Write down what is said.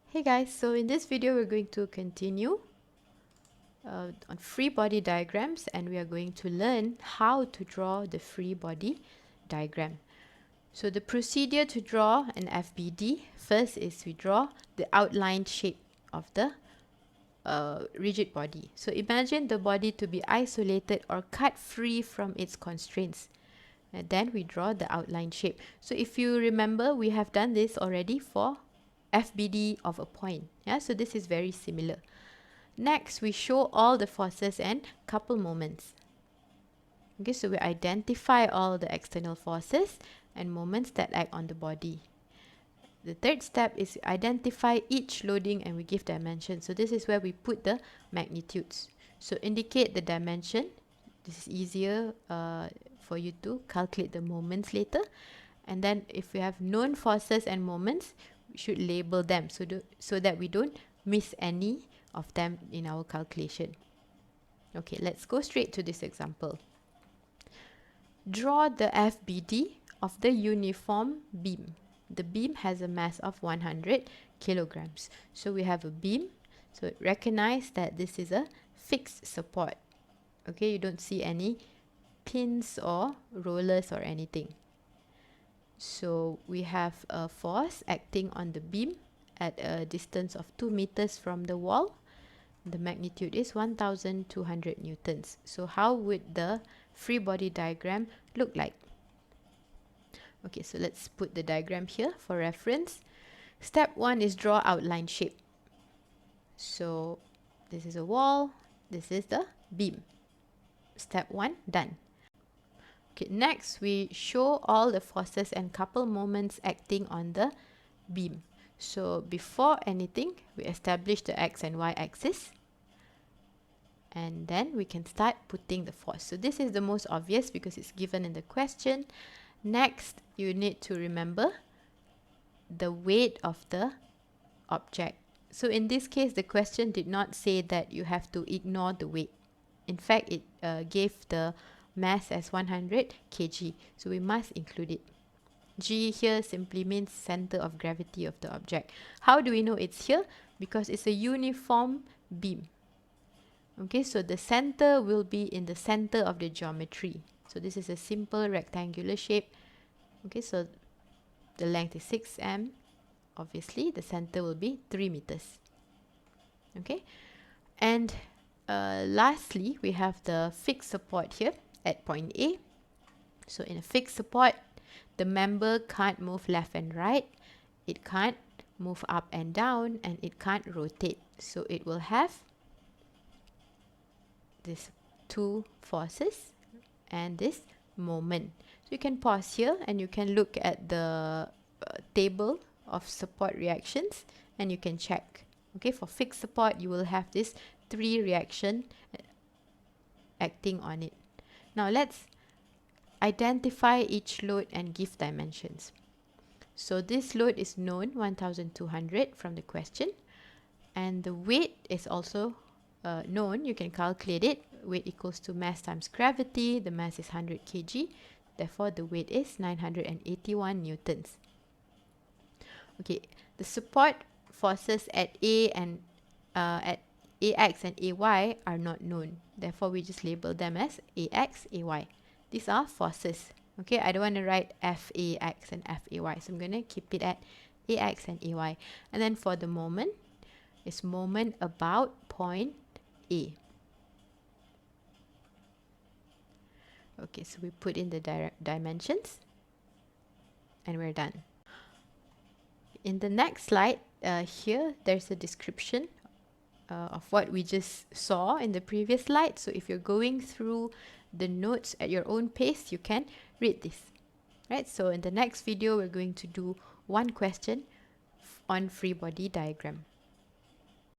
Hey guys, so in this video we're going to continue on free body diagrams, and we are going to learn how to draw the free body diagram. So the procedure to draw an FBD, first is we draw the outlined shape of the rigid body. So imagine the body to be isolated or cut free from its constraints. And then we draw the outline shape. So if you remember, we have done this already for FBD of a point. Yeah, so this is very similar. Next, we show all the forces and couple moments. Okay, so we identify all the external forces and moments that act on the body. The third step is identify each loading and we give dimension. So this is where we put the magnitudes. So indicate the dimension. This is easier for you to calculate the moments later. And then if we have known forces and moments, we should label them so that we don't miss any of them in our calculation. Okay, let's go straight to this example. Draw the FBD of the uniform beam. The beam has a mass of 100 kilograms. So we have a beam. So recognize that this is a fixed support. Okay, you don't see any pins or rollers or anything. So we have a force acting on the beam at a distance of 2 meters from the wall. The magnitude is 1200 newtons. So how would the free body diagram look like? Okay, so let's put the diagram here for reference. Step 1 is draw outline shape. So this is a wall, this is the beam. Step 1 done. Okay, next we show all the forces and couple moments acting on the beam. So before anything, we establish the x and y axis. And then we can start putting the force. So this is the most obvious because it's given in the question. Next, you need to remember the weight of the object. So in this case, the question did not say that you have to ignore the weight. In fact, it gave the mass as 100 kg. So we must include it. G here simply means center of gravity of the object. How do we know it's here? Because it's a uniform beam. Okay, so the center will be in the center of the geometry. So this is a simple rectangular shape. Okay, so the length is 6 m. Obviously, the center will be 3 meters. Okay, and lastly, we have the fixed support here at point A. So in a fixed support, the member can't move left and right. It can't move up and down, and it can't rotate. So it will have these two forces and this moment. So you can pause here and you can look at the table of support reactions and you can check. Okay, for fixed support, you will have this 3 reaction acting on it. Now let's identify each load and give dimensions. So this load is known, 1200 from the question, and the weight is also known. You can calculate it. Weight equals to mass times gravity. The mass is 100 kg. Therefore, the weight is 981 newtons. Okay, the support forces at A and at AX and AY are not known. Therefore, we just label them as AX, AY. These are forces. Okay, I don't want to write FAX and FAY. So I'm going to keep it at AX and AY. And then for the moment, it's moment about point A. Okay, so we put in the dimensions and we're done. In the next slide, here there's a description of what we just saw in the previous slide. So if you're going through the notes at your own pace, you can read this. Right? So in the next video, we're going to do one question on free body diagram.